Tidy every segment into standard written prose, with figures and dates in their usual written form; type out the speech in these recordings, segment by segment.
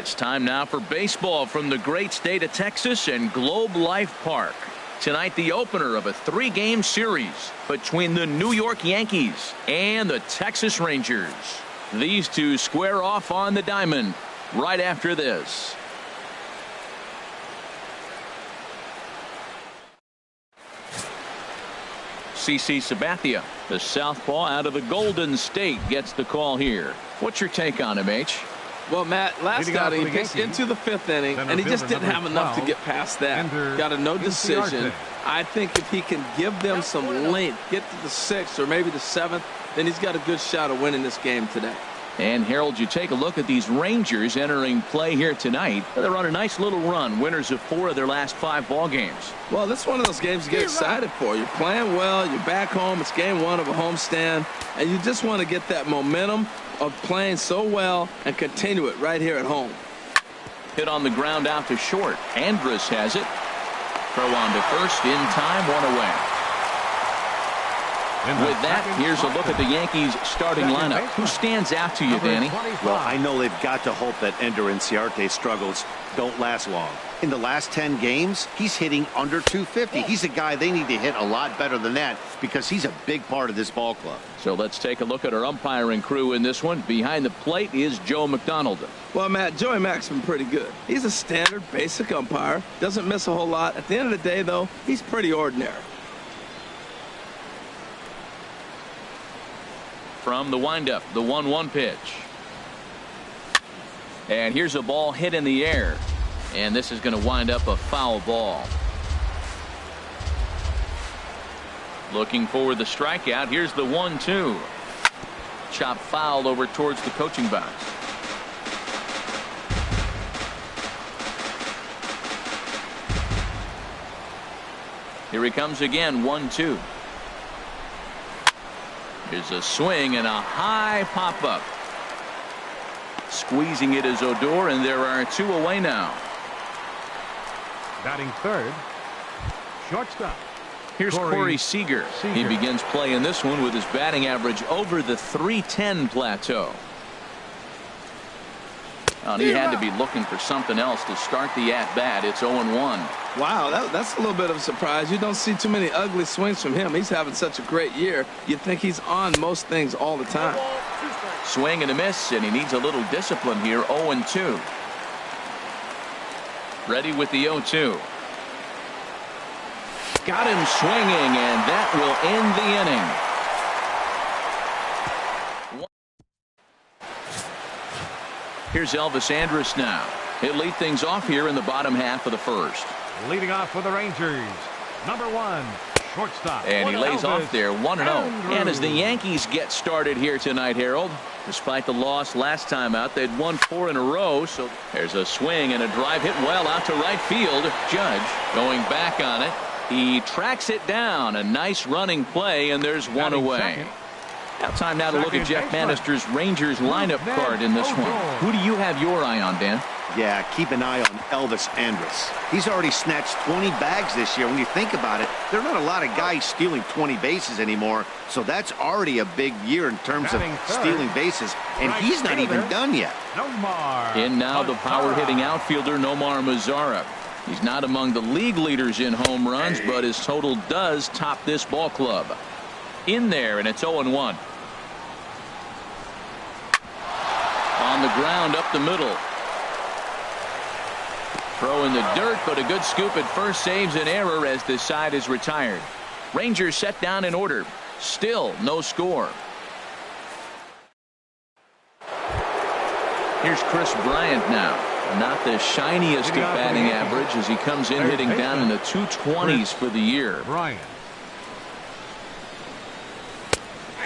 It's time now for baseball from the great state of Texas and Globe Life Park. Tonight, the opener of a 3-game series between the New York Yankees and the Texas Rangers. These two square off on the diamond right after this. CC Sabathia, the southpaw out of the Golden State, gets the call here. What's your take on him, H? Well, Matt, last outing he pitched into the 5th inning, and he just didn't have enough to get past that. Got a no decision. I think if he can give them some length, get to the 6th or maybe the 7th, then he's got a good shot of winning this game today. And, Harold, you take a look at these Rangers entering play here tonight. They're on a nice little run, winners of 4 of their last 5 ball games. Well, this is one of those games you get excited for. You're playing well, you're back home, it's game 1 of a homestand, and you just want to get that momentum of playing so well and continue it right here at home. Hit on the ground out to short. Andrus has it. Throw on to first, in time, 1 away. With that, here's a look at the Yankees starting lineup. Who stands out to you, Danny? Well, I know they've got to hope that Ender Inciarte's struggles don't last long. In the last 10 games, he's hitting under 250. He's a guy they need to hit a lot better than that because he's a big part of this ball club. So let's take a look at our umpiring crew in this one. Behind the plate is Joe McDonald. Well, Matt, Joey Mack's been pretty good. He's a standard, basic umpire. Doesn't miss a whole lot. At the end of the day, though, he's pretty ordinary. From the windup, the 1-1 pitch. And here's a ball hit in the air. And this is going to wind up a foul ball. Looking for the strikeout. Here's the 1-2. Chop foul over towards the coaching box. Here he comes again, 1-2. Here's a swing and a high pop-up. Squeezing it is Odor, and there are 2 away now. Batting third, shortstop. Here's Corey Seager. He begins play in this one with his batting average over the .310 plateau. He had to be looking for something else to start the at-bat. It's 0-1. Wow, that's a little bit of a surprise. You don't see too many ugly swings from him. He's having such a great year. You'd think he's on most things all the time. Swing and a miss, and he needs a little discipline here. 0-2. Ready with the 0-2. Got him swinging, and that will end the inning. Here's Elvis Andrus now. He'll lead things off here in the bottom half of the first. Leading off for the Rangers, number 1, shortstop. And he lays Elvis off there, 1-0. And as the Yankees get started here tonight, Harold, despite the loss last time out, they'd won 4 in a row. So there's a swing and a drive hit well out to right field. Judge going back on it. He tracks it down. A nice running play, and there's 1 away. Now time now to look at Jeff Bannister's Rangers lineup card in this one. Who do you have your eye on, Dan? Yeah, keep an eye on Elvis Andrus. He's already snatched 20 bags this year. When you think about it, there are not a lot of guys stealing 20 bases anymore. So that's already a big year in terms of stealing bases. And he's not even done yet. In now the power-hitting outfielder Nomar Mazara. He's not among the league leaders in home runs, but his total does top this ball club. In there, and it's 0-1. On the ground up the middle. Throw in the dirt, but a good scoop at first saves an error as this side is retired. Rangers set down in order. Still no score. Here's Chris Bryant now. Not the shiniest of batting average as he comes in hitting down in the 220s for the year.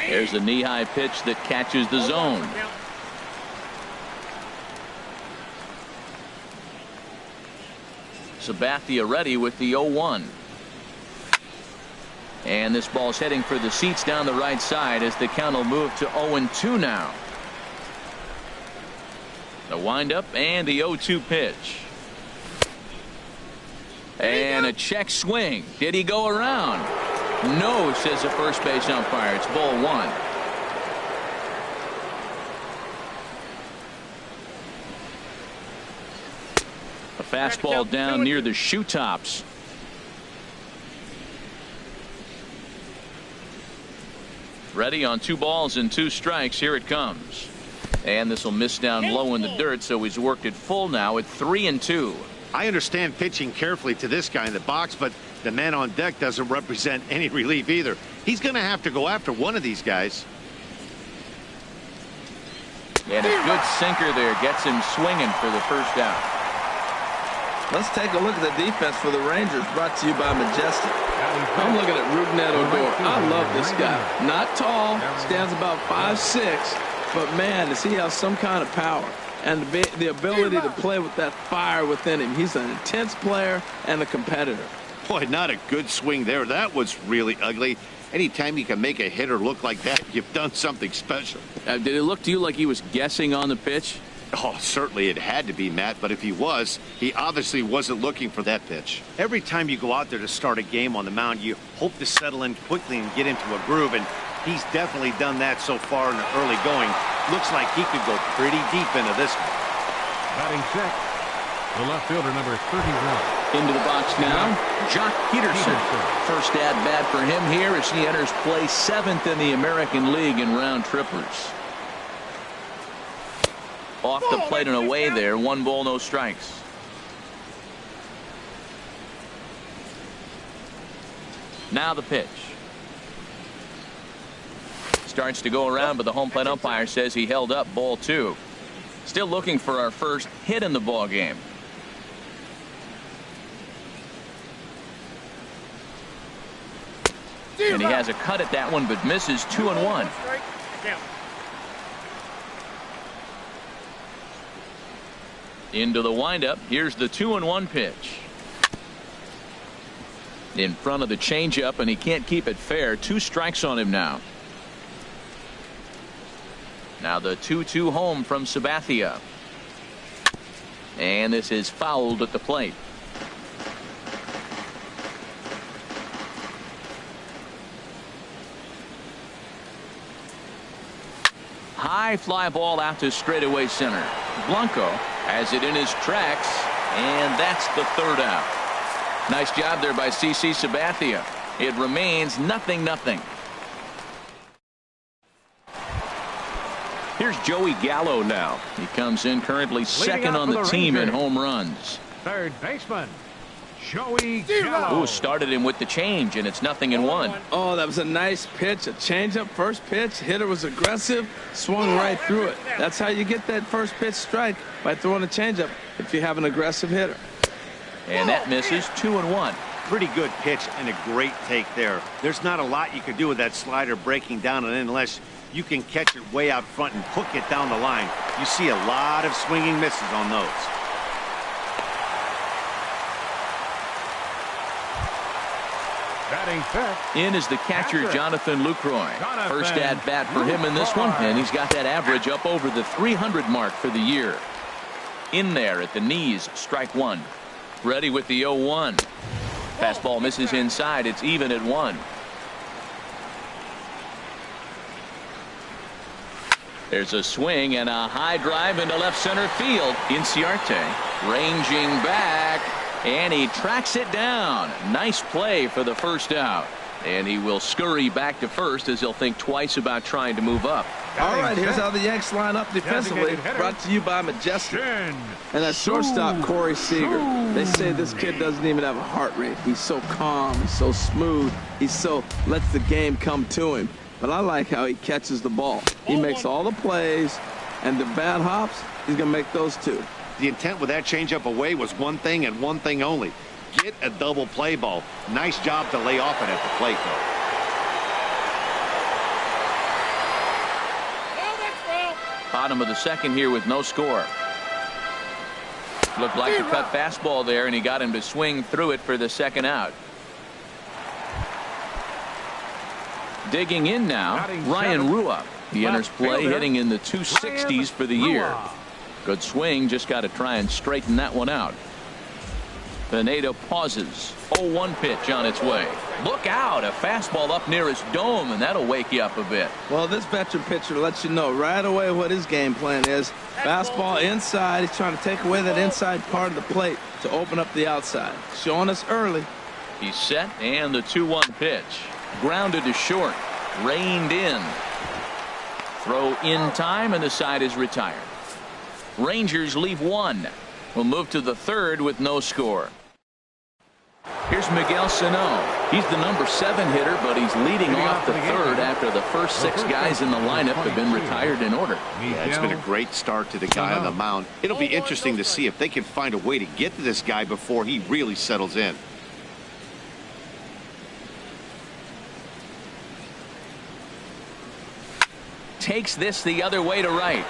There's a knee-high pitch that catches the zone. Sabathia ready with the 0-1. And this ball's heading for the seats down the right side as the count will move to 0-2 now. The windup and the 0-2 pitch. And a check swing. Did he go around? No, says the first base umpire. It's ball 1. fastball down near the shoe tops. Ready on 2 balls and 2 strikes. Here it comes. And this will miss down low in the dirt, so he's worked it full now at 3-2. I understand pitching carefully to this guy in the box, but the man on deck doesn't represent any relief either. He's going to have to go after one of these guys. And a good sinker there gets him swinging for the first out. Let's take a look at the defense for the Rangers, brought to you by Majestic. I'm looking at Rougned Odor. I love this guy. Not tall, stands about 5'6", but man, does he have some kind of power and the ability to play with that fire within him. He's an intense player and a competitor. Boy, not a good swing there. That was really ugly. Anytime you can make a hitter look like that, you've done something special. Did it look to you like he was guessing on the pitch? Oh, certainly it had to be, Matt, but if he was, he obviously wasn't looking for that pitch. Every time you go out there to start a game on the mound, you hope to settle in quickly and get into a groove, and he's definitely done that so far in the early going. Looks like he could go pretty deep into this one. Batting check, the left fielder, number 31. Into the box now, Jock Peterson. First at-bat for him here as he enters play 7th in the American League in round trippers. Off the plate and away there. 1 ball, no strikes. Now the pitch. Starts to go around, but the home plate umpire says he held up. Ball 2. Still looking for our first hit in the ball game. And he has a cut at that one, but misses. 2-1. Into the windup. Here's the 2-1 pitch. In front of the changeup, and he can't keep it fair. 2 strikes on him now. Now the 2-2 home from Sabathia. And this is fouled at the plate. High fly ball out to straightaway center. Blanco has it in his tracks, and that's the 3rd out. Nice job there by CC Sabathia. It remains 0-0. Here's Joey Gallo now. He comes in currently 2nd on the team in home runs. Third baseman, Joey Gallo. Ooh, started him with the change, and it's 0-1. Oh, that was a nice pitch. A changeup, first pitch. Hitter was aggressive, swung right through it. That's how you get that first pitch strike, by throwing a changeup if you have an aggressive hitter. And that misses. 2-1. Pretty good pitch and a great take there. There's not a lot you can do with that slider breaking down and in unless you can catch it way out front and hook it down the line. You see a lot of swinging misses on those. Batting fifth. In is the catcher, Jonathan Lucroy. First at bat for him in this one, and he's got that average up over the 300 mark for the year. In there at the knees, strike 1. Ready with the 0-1. Fastball misses inside. It's even at 1. There's a swing and a high drive into left center field. Inciarte ranging back, and he tracks it down. Nice play for the first out. And he will scurry back to first as he'll think twice about trying to move up. All right, here's how the Yanks line up defensively. Brought to you by Majestic. And that shortstop, Corey Seager. They say this kid doesn't even have a heart rate. He's so calm. He's so smooth. He so lets the game come to him. But I like how he catches the ball. He makes all the plays, and the bad hops, he's going to make those too. The intent with that changeup away was one thing and one thing only. Get a double play ball. Nice job to lay off it at the plate, though. Bottom of the 2nd here with no score. Looked like the cut fastball there, and he got him to swing through it for the 2nd out. Digging in now, Ryan Rua. He enters play hitting in the 260s for the year. Good swing, just got to try and straighten that one out. Pineda pauses. 0-1 pitch on its way. Look out, a fastball up near his dome, and that'll wake you up a bit. Well, this veteran pitcher lets you know right away what his game plan is. Fastball inside. He's trying to take away that inside part of the plate to open up the outside. Showing us early. He's set, and the 2-1 pitch. Grounded to short. Reined in. Throw in time, and the side is retired. Rangers leave one. We'll move to the third with no score. Here's Miguel Sano. He's the number 7 hitter, but he's leading off the third after the first 6 guys in the lineup have been retired in order. Yeah, it's been a great start to the guy on the mound. It'll be interesting to see if they can find a way to get to this guy before he really settles in. Takes this the other way to right.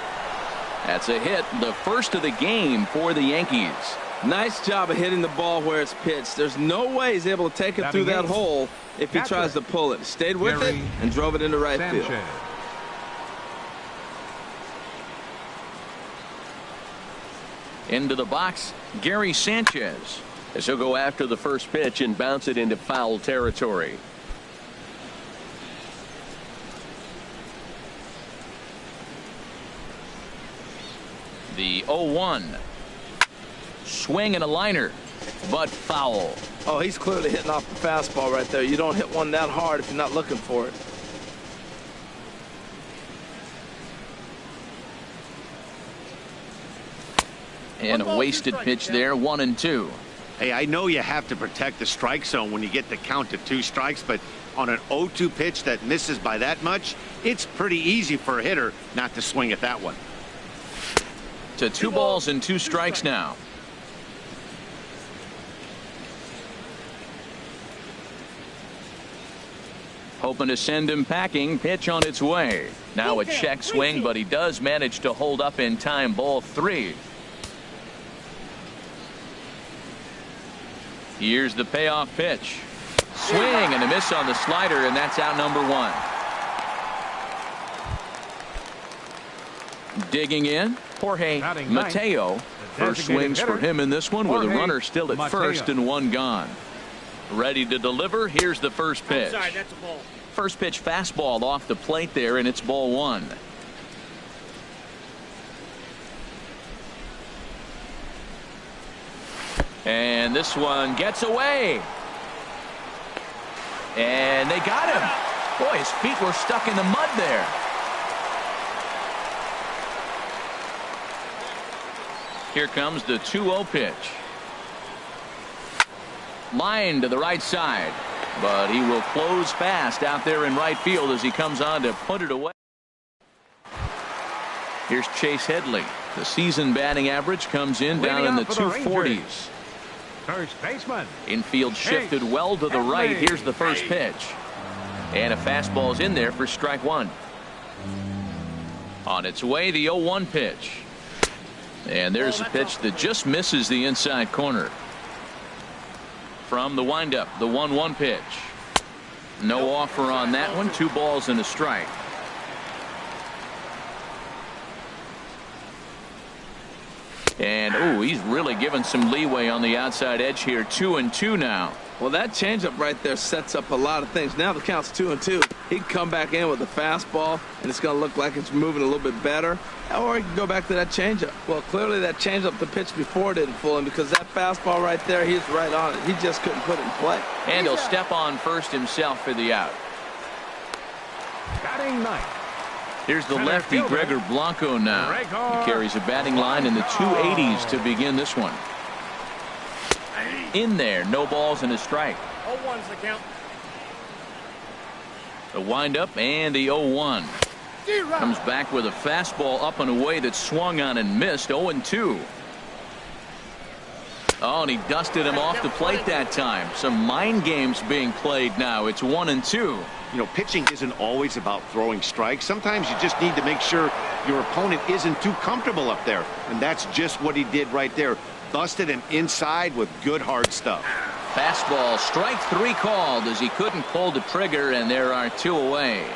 That's a hit, the first of the game for the Yankees. Nice job of hitting the ball where it's pitched. There's no way he's able to take it through that hole if he tries to pull it. Stayed with it and drove it into right field. Into the box, Gary Sanchez. As he'll go after the first pitch and bounce it into foul territory. The 0-1. Swing and a liner, but foul. Oh, he's clearly hitting off the fastball right there. You don't hit one that hard if you're not looking for it. And a wasted pitch there, 1-2. Hey, I know you have to protect the strike zone when you get the count to 2 strikes, but on an 0-2 pitch that misses by that much, it's pretty easy for a hitter not to swing at that one. To 2 balls and 2 strikes now. Hoping to send him packing. Pitch on its way. Now a check swing, but he does manage to hold up in time. Ball 3. Here's the payoff pitch. Swing and a miss on the slider, and that's out number 1. Digging in, Jorge Mateo. First swings for him in this one with a runner still at first and 1 gone. Ready to deliver. Here's the first pitch. First pitch fastball off the plate there, and it's ball 1. And this one gets away. And they got him. Boy, his feet were stuck in the mud there. Here comes the 2-0 pitch. Line to the right side, but he will close fast out there in right field as he comes on to put it away. Here's Chase Headley. The season batting average comes in down in the 240s. First baseman. Infield shifted well to the right. Here's the first pitch. And a fastball's in there for strike 1. On its way, the 0-1 pitch. And there's a pitch that just misses the inside corner. From the windup, the 1-1 pitch. No offer on that one. 2 balls and a strike. And, ooh, he's really given some leeway on the outside edge here. 2-2 now. Well, that changeup right there sets up a lot of things. Now the count's 2-2. He can come back in with a fastball, and it's going to look like it's moving a little bit better. Or he can go back to that changeup. Well, clearly that changeup the pitch before didn't fool him because that fastball right there, he's right on it. He just couldn't put it in play. And he'll step on first himself for the out. Batting ninth. Here's the lefty, Gregor Blanco now. He carries a batting line in the 280s to begin this one. In there, no balls and a strike. 0-1's the count. The windup and the 0-1. Comes back with a fastball up and away that swung on and missed. 0-2. Oh, and he dusted him off the plate that time. Some mind games being played now. It's 1-2. You know, pitching isn't always about throwing strikes. Sometimes you just need to make sure your opponent isn't too comfortable up there. And that's just what he did right there. Busted him inside with good hard stuff. Fastball, strike 3 called as he couldn't pull the trigger, and there are 2 away.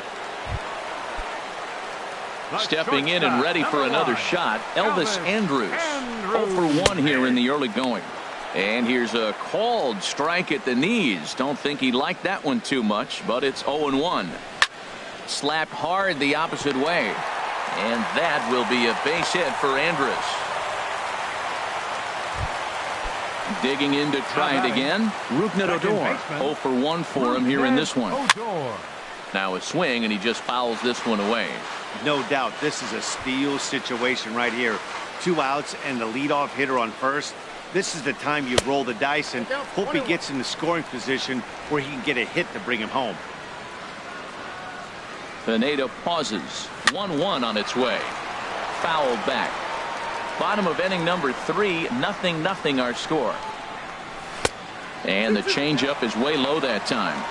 Stepping in and ready for another shot, Elvis Andrus. 0 for 1 here in the early going. And here's a called strike at the knees. Don't think he liked that one too much, but it's 0-1. Slapped hard the opposite way. And that will be a base hit for Andrus. Digging in to try it again. Rougned Odor. 0 for 1 for him here in this one. Now a swing, and he just fouls this one away. No doubt, this is a steal situation right here. 2 outs and the leadoff hitter on first. This is the time you roll the dice and hope he gets in the scoring position where he can get a hit to bring him home. Pineda pauses. 1-1 on its way. Fouled back. Bottom of inning number 3. 0-0 our score. And the changeup is way low that time.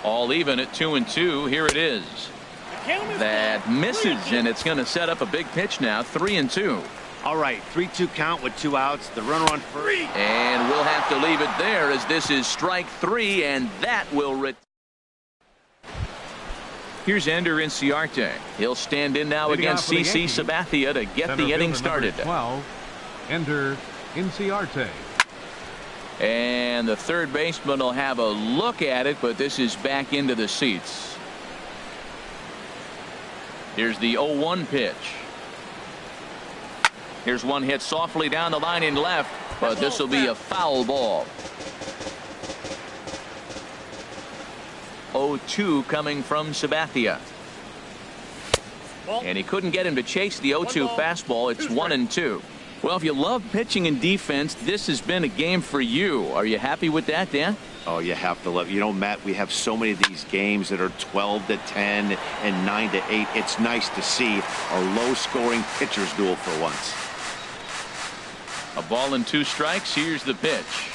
All even at 2-2. Here it is. That misses, and it's going to set up a big pitch now. 3-2. All right, 3-2 count with 2 outs. The runner on first. And we'll have to leave it there as this is strike 3, and that will Here's Ender Inciarte. He'll stand in now against CC Sabathia to get the inning started. 12, Ender Inciarte. And the third baseman will have a look at it, but this is back into the seats. Here's the 0-1 pitch. Here's one hit softly down the line in left, but this will be a foul ball. 0-2 coming from Sabathia. And he couldn't get him to chase the 0-2 fastball. It's 1-2. Well, if you love pitching and defense, this has been a game for you. Are you happy with that, Dan? Oh, you have to love. You know, Matt, we have so many of these games that are 12-10 and 9-8. It's nice to see a low-scoring pitcher's duel for once. A ball and 2 strikes. Here's the pitch.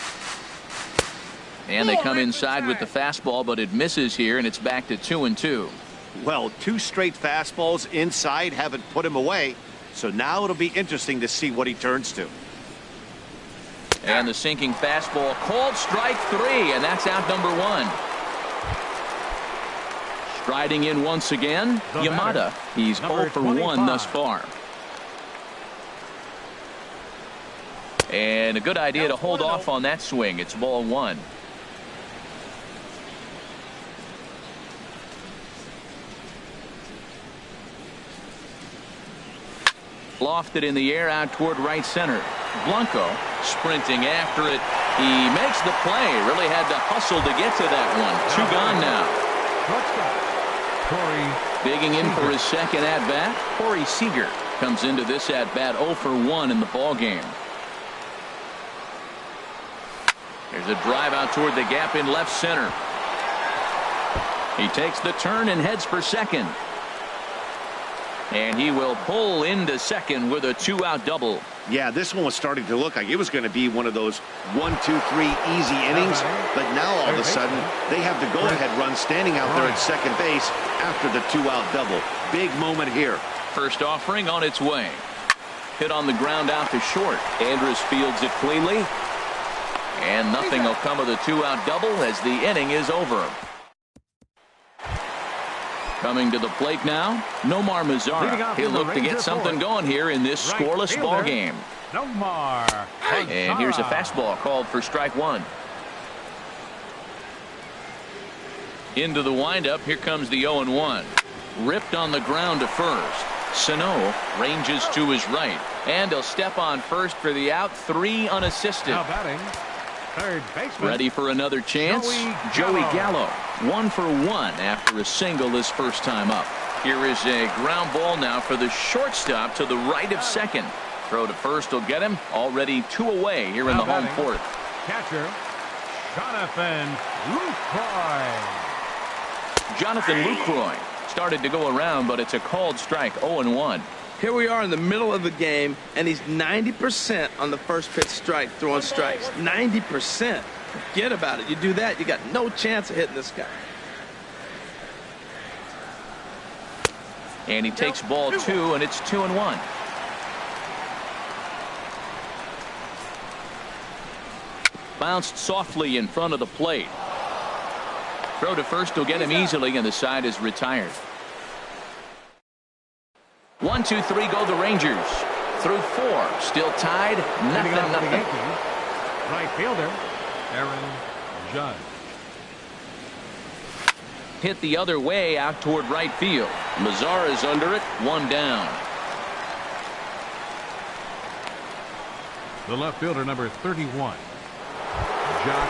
And they come inside with the fastball, but it misses here, and it's back to 2-2. Well, 2 straight fastballs inside haven't put him away. So now it'll be interesting to see what he turns to. And the sinking fastball called strike 3, and that's out number 1. Striding in once again, Yamada. He's 0 for 1 thus far. And a good idea to hold off on that swing. It's ball 1. Lofted in the air out toward right center. Blanco sprinting after it. He makes the play. Really had to hustle to get to that one. 2 gone now. Digging in for his second at-bat. Corey Seager comes into this at-bat 0 for 1 in the ball game. There's a drive out toward the gap in left center. He takes the turn and heads for second. And he will pull into second with a 2-out double. Yeah, this one was starting to look like it was going to be one of those 1, 2, 3 easy innings. But now all of a sudden, they have the go-ahead run standing out there at second base after the 2-out double. Big moment here. First offering on its way. Hit on the ground out to short. Andrus fields it cleanly. And nothing will come of the 2-out double as the inning is over. Coming to the plate now, Nomar Mazara. He'll look to get something going here in this scoreless ball game. And here's a fastball called for strike 1. Into the windup. Here comes the 0-1. Ripped on the ground to first. Sano ranges to his right. And he'll step on first for the out. 3 unassisted. Now batting, third baseman. Ready for another chance. Joey Gallo. 1 for 1 after a single his first time up. Here is a ground ball now for the shortstop to the right of second. Throw to first will get him. Already 2 away here in the home fourth. Catcher, Jonathan Lucroy. Jonathan Lucroy started to go around, but it's a called strike. 0-1. Here we are in the middle of the game, and he's 90% on the first pitch strike, throwing strikes. 90%. Forget about it. You do that, you got no chance of hitting this guy. And he takes ball 2, and it's 2-1. Bounced softly in front of the plate. Throw to first will get him easily, and the side is retired. 1, 2, 3 go the Rangers. through 4. Still tied. Nothing. Right fielder, Aaron Judge. Hit the other way out toward right field. Mazara's under it. 1 down. The left fielder, number 31, Jock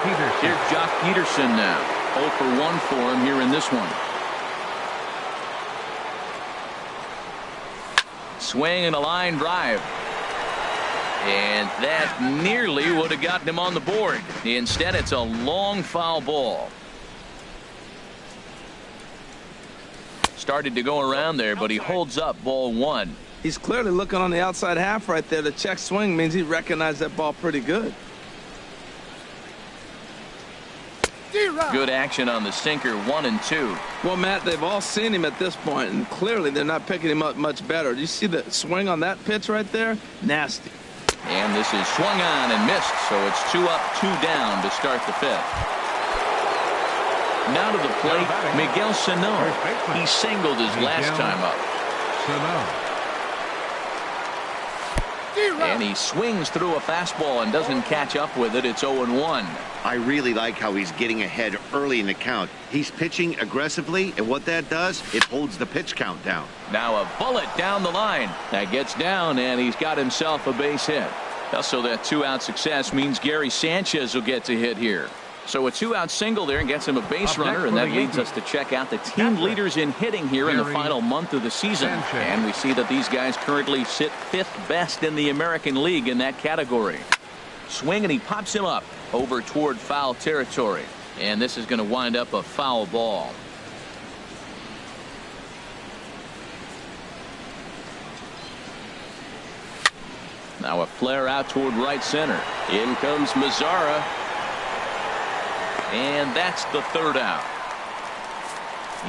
Peterson. Here's Jock Peterson now. 0 for 1 for him here in this one. Swing and a line drive. And that nearly would have gotten him on the board. Instead, it's a long foul ball. Started to go around there, but he holds up ball 1. He's clearly looking on the outside half right there. The check swing means he recognized that ball pretty good. Good action on the sinker. 1 and 2. Well, Matt, they've all seen him at this point, and clearly they're not picking him up much better. Do you see the swing on that pitch right there? Nasty. And this is swung on and missed, so it's 2 up, 2 down to start the 5th. Now to the plate, Miguel Sano. He singled his last time up. And he swings through a fastball and doesn't catch up with it. It's 0-1. I really like how he's getting ahead early in the count. He's pitching aggressively, and what that does, it holds the pitch count down. Now a bullet down the line. That gets down, and he's got himself a base hit. Also, that 2-out success means Gary Sanchez will get to hit here. So a 2-out single there and gets him a base runner, and that leads us to check out the team leaders in hitting here in the final month of the season. And we see that these guys currently sit 5th best in the American League in that category. Swing, and he pops him up over toward foul territory. And this is going to wind up a foul ball. Now a flare out toward right center. In comes Mazara. And that's the 3rd out.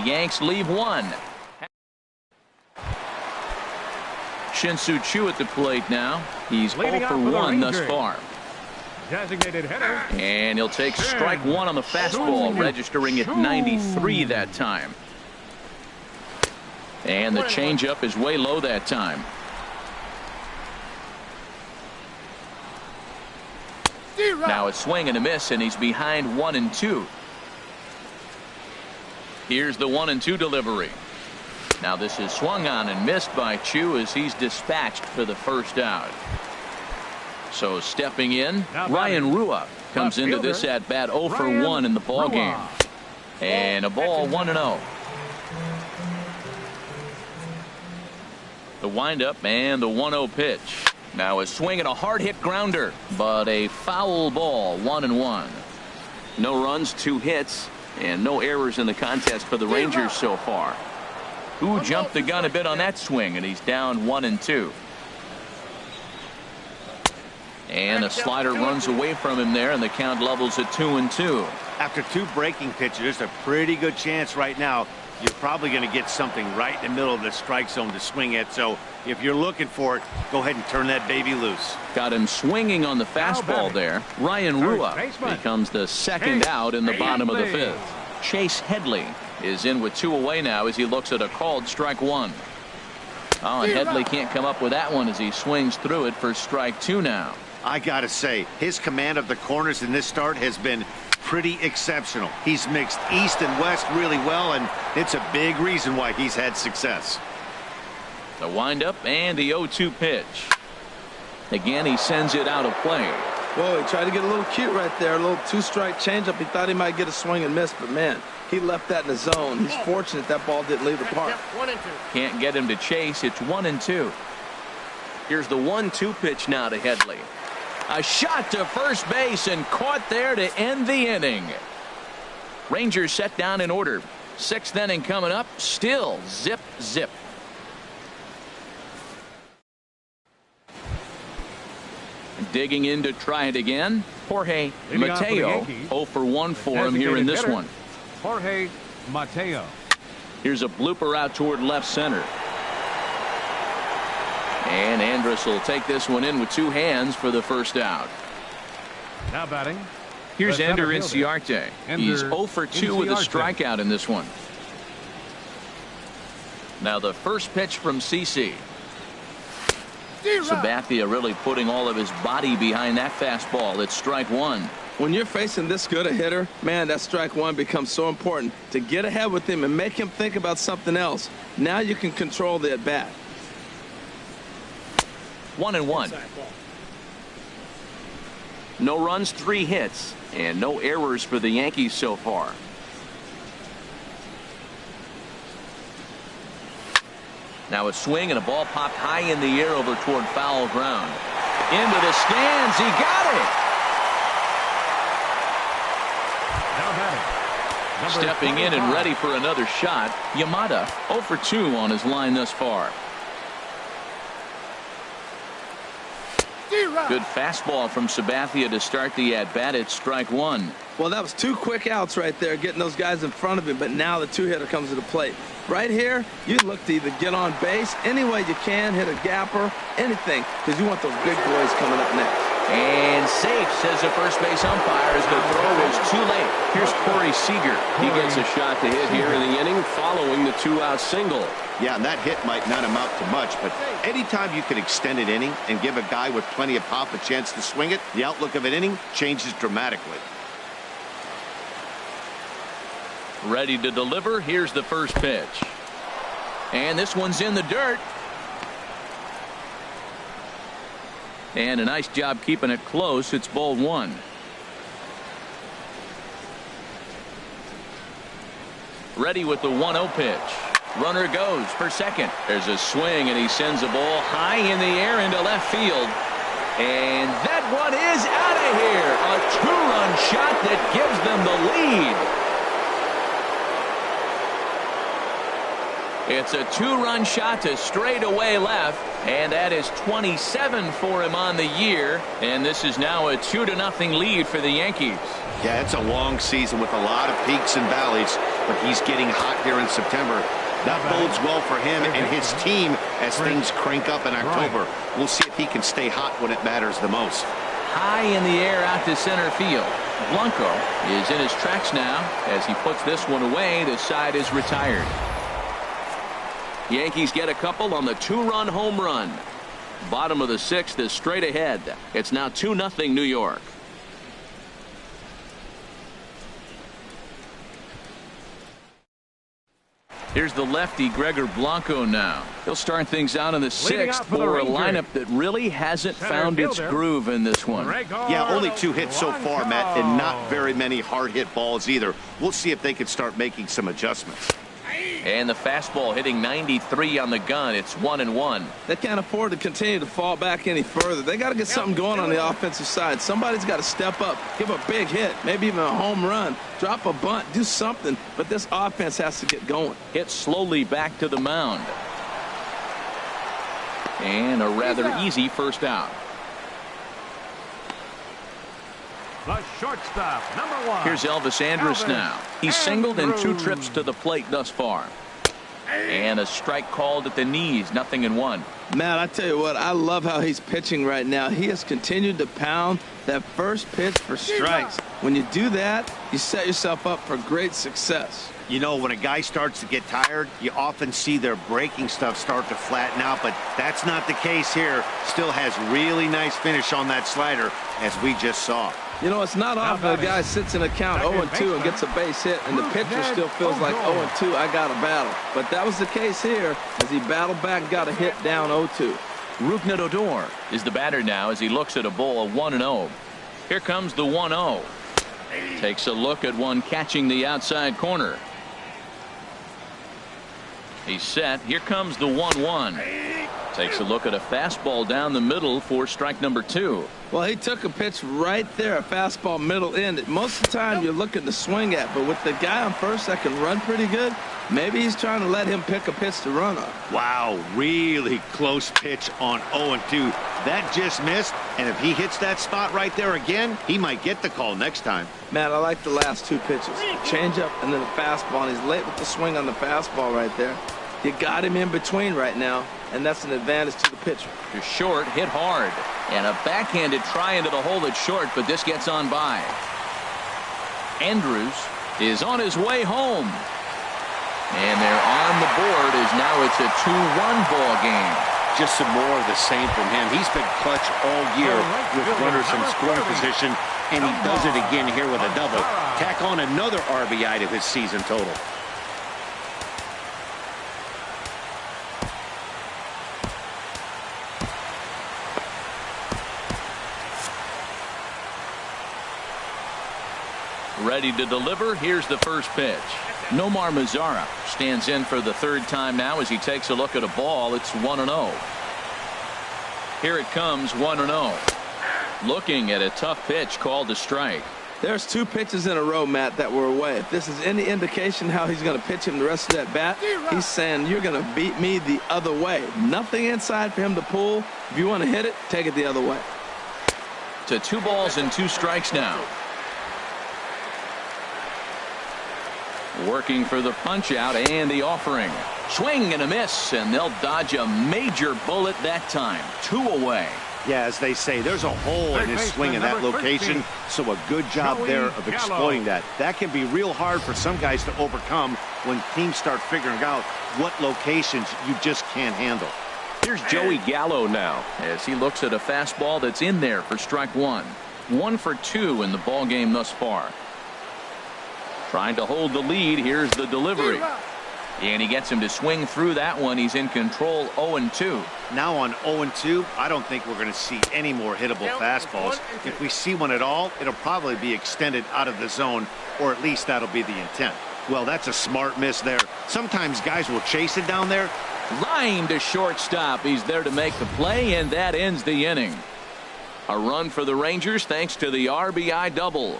Yanks leave 1. Shin-Soo Choo at the plate now. He's 0 for 1 thus far. Designated hitter. And he'll take strike 1 on the fastball, registering at 93 that time. And the changeup is way low that time. Now a swing and a miss, and he's behind 1 and 2. Here's the 1 and 2 delivery. Now this is swung on and missed by Choo as he's dispatched for the 1st out. So stepping in, Ryan Rua comes into this at bat 0 for 1 in the ball game. And a ball 1-0. The windup and the 1-0 pitch. Now a swing and a hard hit grounder, but a foul ball. 1-1. No runs, 2 hits, and no errors in the contest for the Rangers so far. Who jumped the gun a bit on that swing, and he's down 1 and 2. And a slider runs away from him there, and the count levels at 2 and 2. After 2 breaking pitches, there's a pretty good chance right now you're probably going to get something right in the middle of the strike zone to swing at. So if you're looking for it, go ahead and turn that baby loose. Got him swinging on the fastball there. Ryan Rua becomes the 2nd out in the bottom of the 5th. Chase Headley is in with 2 away now as he looks at a called strike 1. Oh, and Headley can't come up with that one as he swings through it for strike 2 now. I gotta say, his command of the corners in this start has been pretty exceptional. He's mixed east and west really well, and it's a big reason why he's had success. The windup and the 0-2 pitch. Again, he sends it out of play. Whoa, he tried to get a little cute right there. A little 2-strike changeup. He thought he might get a swing and miss, but man, he left that in the zone. He's fortunate that ball didn't leave the park. Can't get him to chase. It's 1 and 2. Here's the 1-2 pitch now to Headley. A shot to first base and caught there to end the inning. Rangers set down in order. 6th inning coming up. Still zip, zip. Digging in to try it again. Jorge Mateo. 0 for 1 for him here in this one. Jorge Mateo. Here's a blooper out toward left center. And Andrus will take this one in with 2 hands for the 1st out. Now batting. Here's Ender Inciarte. He's 0 for 2 with a strikeout in this one. Now the first pitch from CC. Sabathia really putting all of his body behind that fastball. It's strike one. When you're facing this good a hitter, man, that strike one becomes so important to get ahead with him and make him think about something else. Now you can control the at-bat. 1-1. No runs, 3 hits, and no errors for the Yankees so far. Now a swing and a ball popped high in the air over toward foul ground. Into the stands. He got it. Stepping in and ready for another shot, Yamada 0 for 2 on his line thus far. Good fastball from Sabathia to start the at-bat. It's strike one. Well, that was 2 quick outs right there, getting those guys in front of him, but now the 2-hitter comes to the plate. Right here, you look to either get on base any way you can, hit a gapper, anything, because you want those big boys coming up next. And safe, says the first base umpire, as the throw was too late. Here's Corey Seager. He gets a shot to hit here in the inning following the 2-out single. Yeah, and that hit might not amount to much, but anytime you can extend an inning and give a guy with plenty of pop a chance to swing it, the outlook of an inning changes dramatically. Ready to deliver. Here's the first pitch. And this one's in the dirt. And a nice job keeping it close. It's ball one. Ready with the 1-0 pitch. Runner goes for second. There's a swing, and he sends a ball high in the air into left field. And that one is out of here. A 2-run shot that gives them the lead. It's a 2-run shot to straightaway left, and that is 27 for him on the year. And this is now a 2-0 lead for the Yankees. Yeah, it's a long season with a lot of peaks and valleys, but he's getting hot here in September. That bodes well for him and his team as things crank up in October. We'll see if he can stay hot when it matters the most. High in the air out to center field. Blanco is in his tracks now. As he puts this one away, the side is retired. Yankees get a couple on the 2-run home run. Bottom of the 6th is straight ahead. It's now 2-0 New York. Here's the lefty Gregor Blanco now. He'll start things out in the 6th for a lineup that really hasn't found its groove in this one. Yeah, only 2 hits so far, Matt, and not very many hard hit balls either. We'll see if they can start making some adjustments. And the fastball hitting 93 on the gun. It's 1-1. They can't afford to continue to fall back any further. They got to get something going on the offensive side. Somebody's got to step up, give a big hit, maybe even a home run, drop a bunt, do something. But this offense has to get going. Hit slowly back to the mound. And a rather easy first out. The shortstop, number 1. Here's Elvis Andrus now. He's singled in 2 trips to the plate thus far. And a strike called at the knees, 0-1. Man, I tell you what, I love how he's pitching right now. He has continued to pound that first pitch for strikes. When you do that, you set yourself up for great success. You know, when a guy starts to get tired, you often see their breaking stuff start to flatten out, but that's not the case here. Still has really nice finish on that slider, as we just saw. You know, it's not often a guy sits in a count 0-2 and gets a base hit, and the pitcher still feels like 0-2, I got a battle. But that was the case here as he battled back and got a hit down 0-2. Rougned Odor is the batter now as he looks at a ball of 1-0. Here comes the 1-0. Takes a look at one catching the outside corner. He's set. Here comes the 1-1. Takes a look at a fastball down the middle for strike number 2. Well, he took a pitch right there, a fastball middle end. Most of the time you're looking to swing at, but with the guy on first that can run pretty good, maybe he's trying to let him pick a pitch to run on. Wow, really close pitch on 0-2. That just missed, and if he hits that spot right there again, he might get the call next time. Man, I like the last 2 pitches. Changeup and then the fastball, and he's late with the swing on the fastball right there. You got him in between right now, and that's an advantage to the pitcher. To short, hit hard. And a backhanded try into the hole that's short, but this gets on by. Andrus is on his way home. And they're on the board as now it's a 2-1 ball game. Just some more of the same from him. He's been clutch all year with runners in scoring position, and he does it again here with a double. Tack on another RBI to his season total. Ready to deliver. Here's the first pitch. Nomar Mazara stands in for the third time now as he takes a look at a ball. It's 1-0. Here it comes, 1-0. Looking at a tough pitch called a strike. There's two pitches in a row, Matt, that were away. If this is any indication how he's going to pitch him the rest of that bat, he's saying you're going to beat me the other way. Nothing inside for him to pull. If you want to hit it, take it the other way. To 2 balls and 2 strikes now. Working for the punch out and the offering. Swing and a miss, and they'll dodge a major bullet that time. 2 away. Yeah, as they say, there's a hole in his swing in that location, so a good job there of exploiting that. That can be real hard for some guys to overcome when teams start figuring out what locations you just can't handle. Here's Joey Gallo now as he looks at a fastball that's in there for strike 1. 1 for 2 in the ball game thus far. Trying to hold the lead. Here's the delivery. And he gets him to swing through that one. He's in control, 0-2. Now on 0-2, I don't think we're going to see any more hittable fastballs. If we see one at all, it'll probably be extended out of the zone, or at least that'll be the intent. Well, that's a smart miss there. Sometimes guys will chase it down there. Line to shortstop. He's there to make the play, and that ends the inning. A run for the Rangers thanks to the RBI double.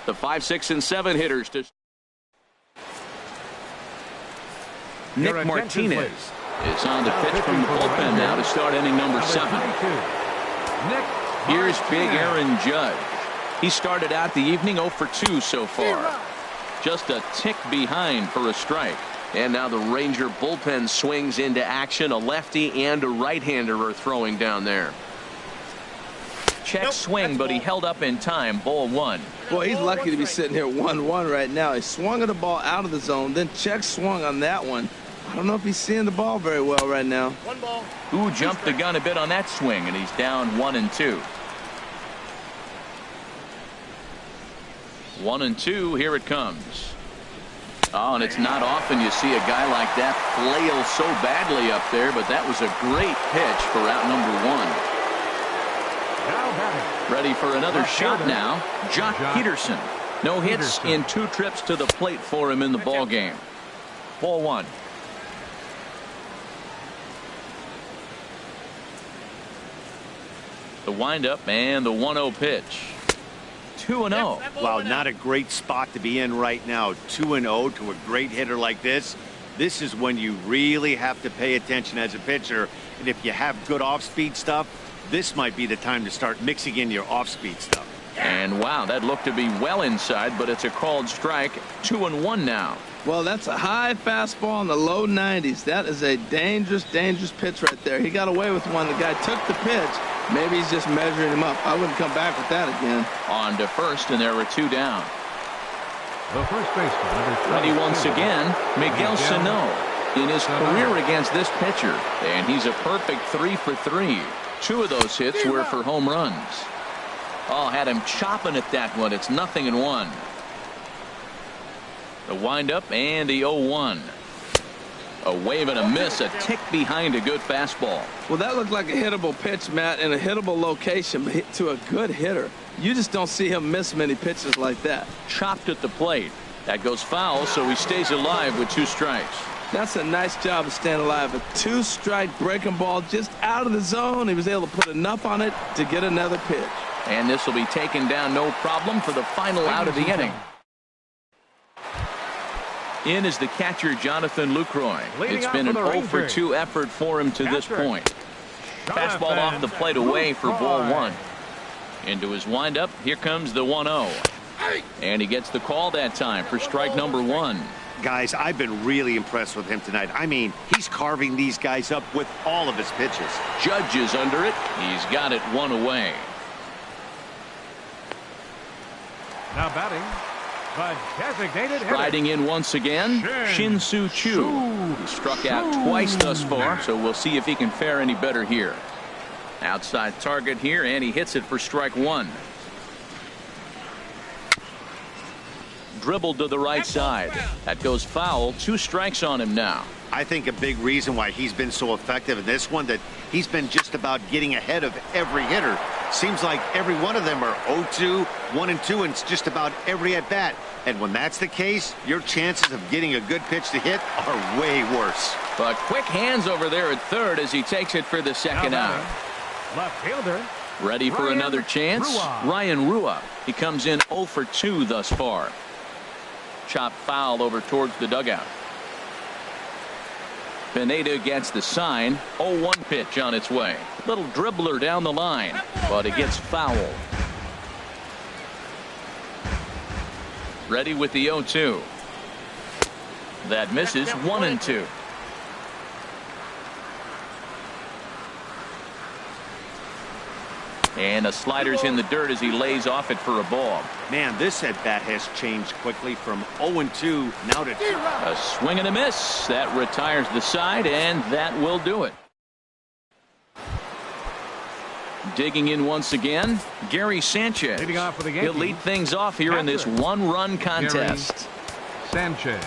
The 5, 6, and 7 hitters to Nick Martinez is on the pitch from the bullpen now to start inning number 7. Here's big Aaron Judge. He started out the evening 0 for 2 so far. Just a tick behind for a strike. And now the Ranger bullpen swings into action. A lefty and a right-hander are throwing down there. Check swing, but he held up in time. Ball 1. Boy, he's lucky to be sitting here 1-1 right now. He swung at the ball out of the zone, then check swung on that one. I don't know if he's seeing the ball very well right now. 1 ball. Who jumped the gun a bit on that swing, and he's down 1-2. 1-2. Here it comes. Oh, and it's not often you see a guy like that flail so badly up there, but that was a great pitch for out number 1. Ready for another shot now. Jock Peterson. No hits in 2 trips to the plate for him in the ball game. Ball 1. The windup and the 1-0 pitch. 2-0. Wow, not a great spot to be in right now. 2-0 to a great hitter like this. This is when you really have to pay attention as a pitcher. And if you have good off-speed stuff, this might be the time to start mixing in your off-speed stuff. And wow, that looked to be well inside, but it's a called strike. 2-1 now. Well, that's a high fastball in the low 90s. That is a dangerous, dangerous pitch right there. He got away with one. The guy took the pitch. Maybe he's just measuring him up. I wouldn't come back with that again. On to first, and there were 2 down. The first baseman. Ready once again, Miguel Sano in his career against this pitcher. And he's a perfect 3 for 3. 2 of those hits were for home runs. Oh, had him chopping at that one. It's 0-1. The windup and the 0-1. A wave and a miss, a tick behind a good fastball. Well, that looked like a hittable pitch, Matt, in a hittable location, but hit to a good hitter. You just don't see him miss many pitches like that. Chopped at the plate. That goes foul, so he stays alive with 2 strikes. That's a nice job of staying alive. A 2-strike breaking ball just out of the zone. He was able to put enough on it to get another pitch. And this will be taken down no problem for the final out of the inning. In is the catcher, Jonathan Lucroy. It's been an 0 for 2 effort for him to this point. Fastball off the plate away for ball 1. Into his windup. Here comes the 1-0. And he gets the call that time for strike number 1. Guys, I've been really impressed with him tonight. I mean, he's carving these guys up with all of his pitches. Judge is under it. He's got it 1 away. Now batting, The designated hitter. Riding in once again, Shin-Soo Choo. He struck out twice thus far, so we'll see if he can fare any better here. Outside target here, and he hits it for strike one. Dribbled to the right side. That goes foul. 2 strikes on him now. I think a big reason why he's been so effective in this one, that he's been just about getting ahead of every hitter. Seems like every one of them are 0-2, 1-2, and it's just about every at bat. And when that's the case, your chances of getting a good pitch to hit are way worse. But quick hands over there at third as he takes it for the second out. Left fielder. Ready for another chance? Ryan Rua. He comes in 0 for 2 thus far. Chopped foul over towards the dugout. Pineda gets the sign. 0-1 pitch on its way. Little dribbler down the line, but it gets foul. Ready with the 0-2. That misses. 1-2. And a slider's in the dirt as he lays off it for a ball. Man, this at-bat has changed quickly from 0-2 now to 2. A swing and a miss. That retires the side, and that will do it. Digging in once again, Gary Sanchez. Leading off for the Yankees. He'll lead things off here in this one-run contest. Gary Sanchez.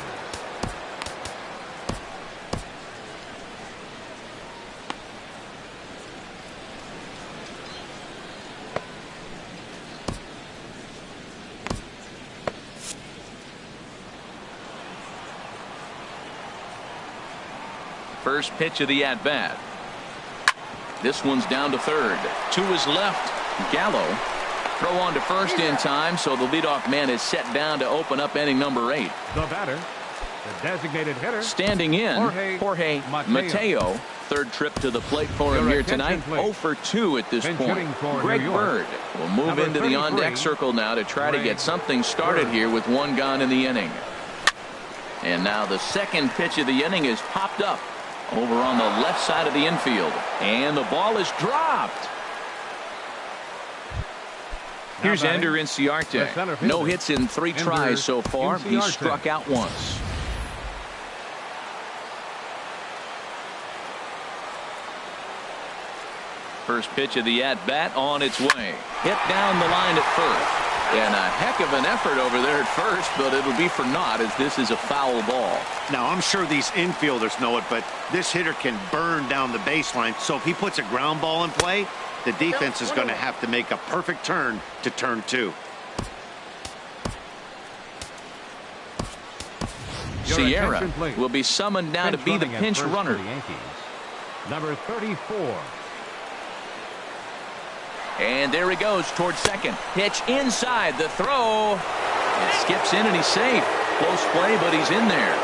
First pitch of the at-bat. This one's down to third. 2 is left. Gallo. Throw on to first in time, so the leadoff man is set down to open up inning number 8. The batter, the designated hitter. Standing in, Jorge Mateo. Third trip to the plate for him here tonight. 0 for 2 at this point. Greg Bird will move into the on-deck circle now to try to get something started here with 1 gone in the inning. And now the second pitch of the inning is popped up over on the left side of the infield, and the ball is dropped. Here's Ender Inciarte. No hits in 3 tries so far. He's struck out once. First pitch of the at-bat on its way. Hit down the line at first. And a heck of an effort over there at first, but it'll be for naught as this is a foul ball. Now, I'm sure these infielders know it, but this hitter can burn down the baseline. So if he puts a ground ball in play, the defense is going to have to make a perfect turn to turn 2. Sierra will be summoned now to be the pinch runner. Number 34. And there he goes towards second. Pitch inside. The throw. It skips in and he's safe. Close play, but he's in there.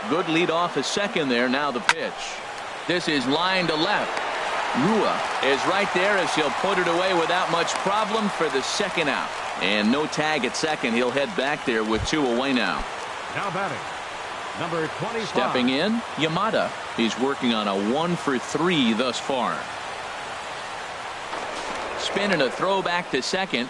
Good lead off at second there. Now the pitch. This is line to left. Rua is right there as he'll put it away without much problem for the second out. And no tag at second. He'll head back there with 2 away now. Now batting, number 25. Stepping in, Yamada. He's working on a 1 for 3 thus far. Spin and a throw back to second.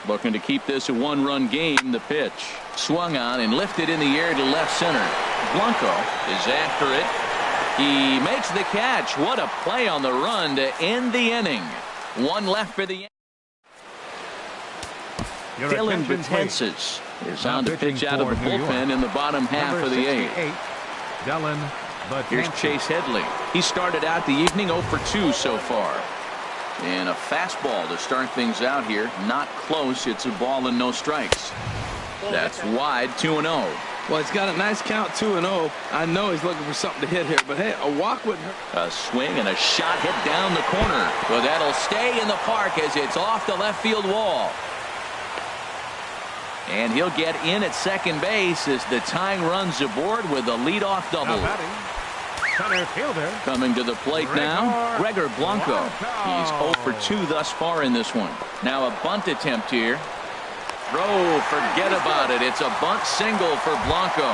Looking to keep this a 1-run game. The pitch swung on and lifted in the air to left center. Blanco is after it. He makes the catch. What a play on the run to end the inning. 1 left for the Dylan Betances is on to pitch out of the bullpen in the bottom half of the 8th. Here's Chase Headley. He started out the evening 0 for 2 so far. And a fastball to start things out here. Not close. It's a ball and no strikes. That's wide. 2-0. Well, he's got a nice count, 2-0. I know he's looking for something to hit here, but hey, a walk wouldn't hurt. A swing and a shot hit down the corner. But that'll stay in the park as it's off the left field wall. And he'll get in at second base as the tying runs aboard with a leadoff double. Center fielder. Coming to the plate now, Gregor Blanco. He's 0 for 2 thus far in this one. Now a bunt attempt here. Throw, forget about it. It's a bunt single for Blanco.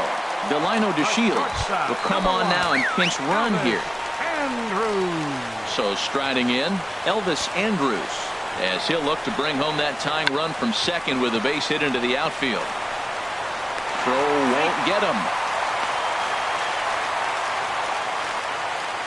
Delino DeShields will come on now and pinch run here. So striding in, Elvis Andrews, as he'll look to bring home that tying run from second with a base hit into the outfield. Throw won't get him.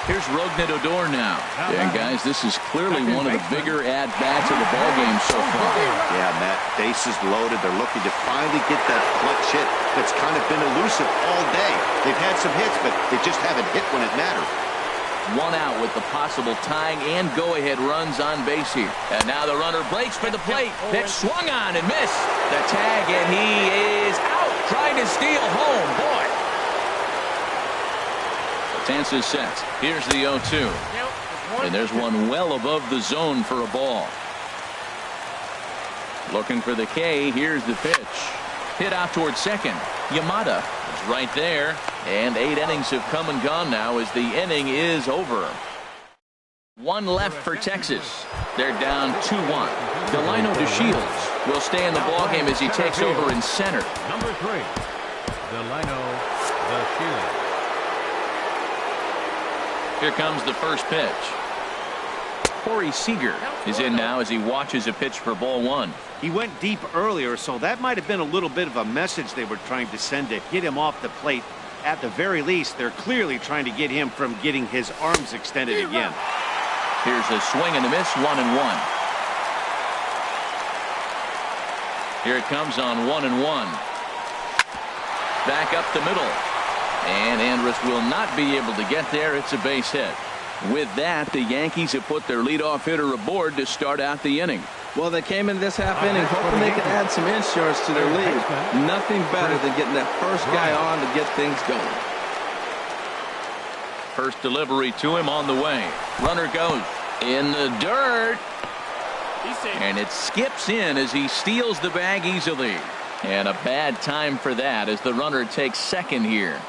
Here's Rougned Odor now. And guys, this is clearly one of the bigger at-bats of the ballgame so far. Yeah, Matt, bases loaded. They're looking to finally get that clutch hit that's kind of been elusive all day. They've had some hits, but they just haven't hit when it mattered. One out with the possible tying and go-ahead runs on base here. And now the runner breaks for the plate. Pitch swung on and missed. The tag, and he is out trying to steal home. Boy. Tances set. Here's the 0-2. And there's one well above the zone for a ball. Looking for the K. Here's the pitch. Hit out towards second. Yamada is right there. And 8 innings have come and gone now as the inning is over. One left for Texas. They're down 2-1. Delino DeShields will stay in the ballgame as he takes over in center. Number 3, Delino DeShields. Here comes the first pitch. Corey Seager is in now as he watches a pitch for ball 1. He went deep earlier, so that might have been a little bit of a message they were trying to send to get him off the plate. At the very least, they're clearly trying to get him from getting his arms extended again. Here's a swing and a miss, 1-1. Here it comes on 1-1. Back up the middle. And Andrus will not be able to get there. It's a base hit. With that, the Yankees have put their leadoff hitter aboard to start out the inning. Well, they came in this half inning hoping they could add some insurance to their lead. Nothing better than getting that first guy on to get things going. First delivery to him on the way. Runner goes in the dirt. And it skips in as he steals the bag easily. And a bad time for that as the runner takes second here.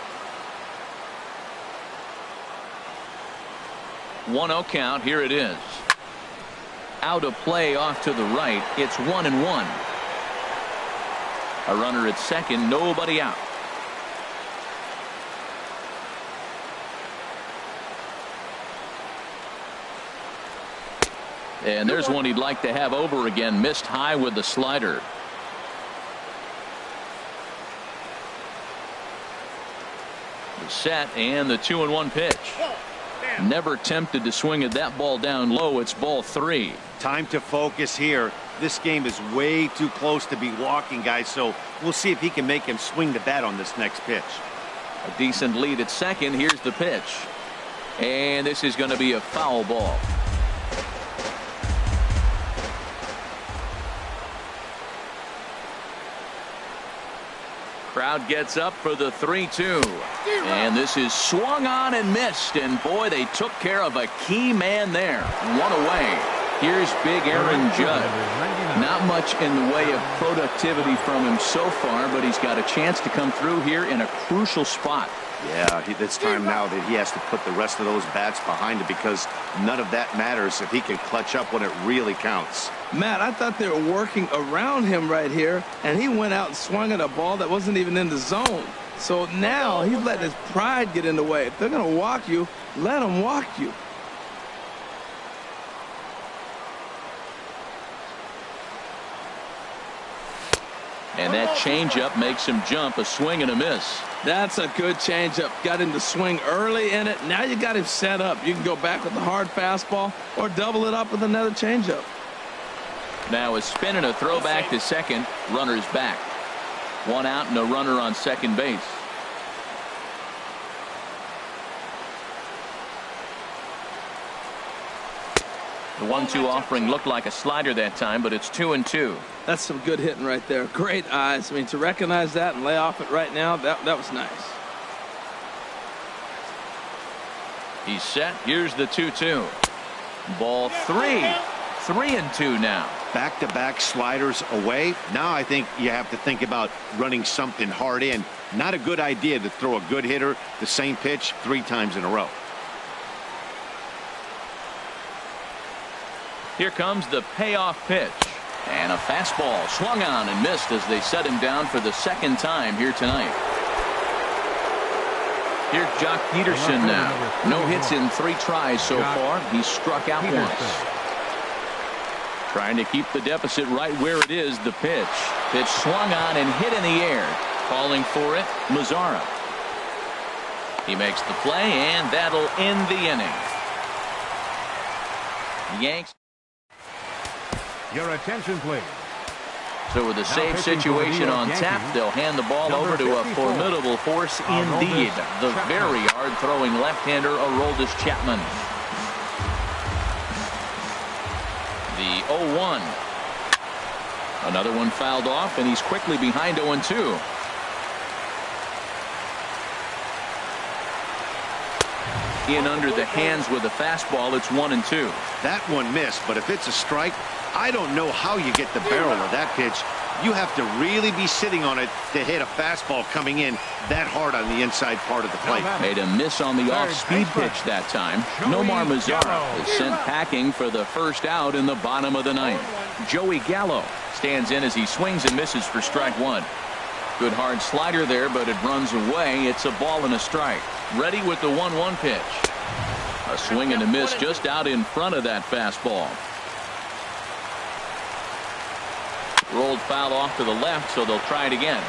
1-0 count. Here it is. Out of play off to the right. It's 1-1. A runner at second. Nobody out. And there's one he'd like to have over again. Missed high with the slider. The set and the 2-1 pitch. Never tempted to swing at that ball down low. It's ball 3. Time to focus here. This game is way too close to be walking, guys, so we'll see if he can make him swing the bat on this next pitch. A decent lead at second. Here's the pitch. And this is going to be a foul ball. Crowd gets up for the 3-2. And this is swung on and missed. And boy, they took care of a key man there. One away. Here's big Aaron Judge. Not much in the way of productivity from him so far, but he's got a chance to come through here in a crucial spot. Yeah, it's time now that he has to put the rest of those bats behind him because none of that matters if he can clutch up when it really counts. Matt, I thought they were working around him right here, and he went out and swung at a ball that wasn't even in the zone. So now he's letting his pride get in the way. If they're going to walk you, let them walk you. And that changeup makes him jump. A swing and a miss. That's a good changeup. Got him to swing early in it. Now you got him set up. You can go back with the hard fastball or double it up with another changeup. Now a spin and a throwback to second. Runner's back. One out and a runner on second base. The 1-2 offering looked like a slider that time, but it's 2-2. That's some good hitting right there. Great eyes. I mean, to recognize that and lay off it right now, that was nice. He's set. Here's the 2-2. Ball 3. 3-2 now. Back-to-back sliders away. Now I think you have to think about running something hard in. Not a good idea to throw a good hitter the same pitch 3 times in a row. Here comes the payoff pitch. And a fastball swung on and missed as they set him down for the second time here tonight. Here's Jock Peterson now. No hits in 3 tries so far. He's struck out once. Trying to keep the deficit right where it is. The pitch. Pitch swung on and hit in the air. Calling for it, Mazzara. He makes the play, and that'll end the inning. Yanks. Your attention, please. So with a save situation on tap, they'll hand the ball over to a formidable force indeed. The very hard-throwing left-hander, Aroldis Chapman. The 0-1. Another one fouled off, and he's quickly behind 0-2. In under the hands with a fastball, it's 1-2. That one missed, but if it's a strike, I don't know how you get the barrel of that pitch. You have to really be sitting on it to hit a fastball coming in that hard on the inside part of the plate. Made a miss on the off-speed pitch that time. Nomar Mazzara is sent packing for the first out in the bottom of the 9th. Joey Gallo stands in as he swings and misses for strike 1. Good hard slider there, but it runs away. It's a ball and a strike. Ready with the 1-1 pitch. A swing and a miss just out in front of that fastball. Rolled foul off to the left, so they'll try it again.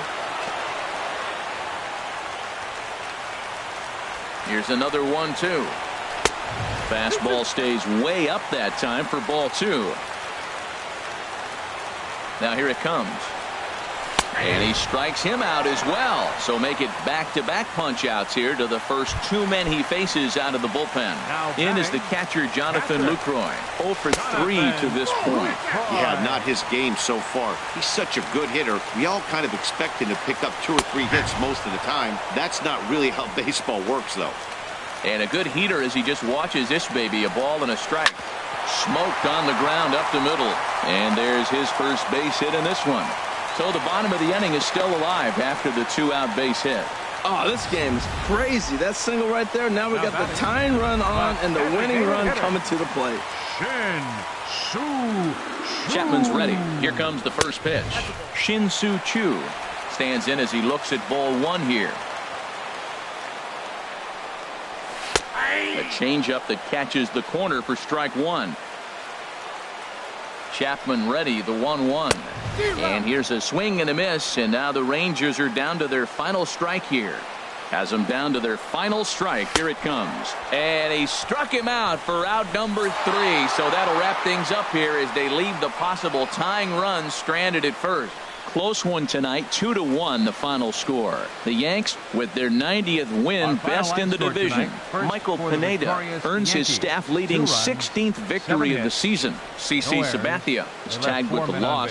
Here's another 1-2. Fastball stays way up that time for ball 2. Now here it comes. And he strikes him out as well. So make it back-to-back punch-outs here to the first 2 men he faces out of the bullpen. In is the catcher, Jonathan Lucroy. 0 for 3 to this point. Yeah, not his game so far. He's such a good hitter. We all kind of expect him to pick up 2 or 3 hits most of the time. That's not really how baseball works, though. And a good heater as he just watches this baby. A ball and a strike. Smoked on the ground up the middle. And there's his first base hit in this one. So the bottom of the inning is still alive after the 2-out base hit. Oh, this game is crazy. That single right there. Now we got the tying run on and the winning run coming to the plate. Chapman's ready. Here comes the first pitch. Shin-Soo Choo stands in as he looks at ball 1 here. A changeup that catches the corner for strike 1. Chapman ready, the 1-1. And here's a swing and a miss, and now the Rangers are down to their final strike here. Has them down to their final strike. Here it comes. And he struck him out for out number 3. So that'll wrap things up here as they leave the possible tying run stranded at first. Close one tonight, 2-1 the final score. The Yanks with their 90th win, best in the division. Michael Pineda earns his staff leading 16th victory of the season. CC Sabathia is tagged with the loss.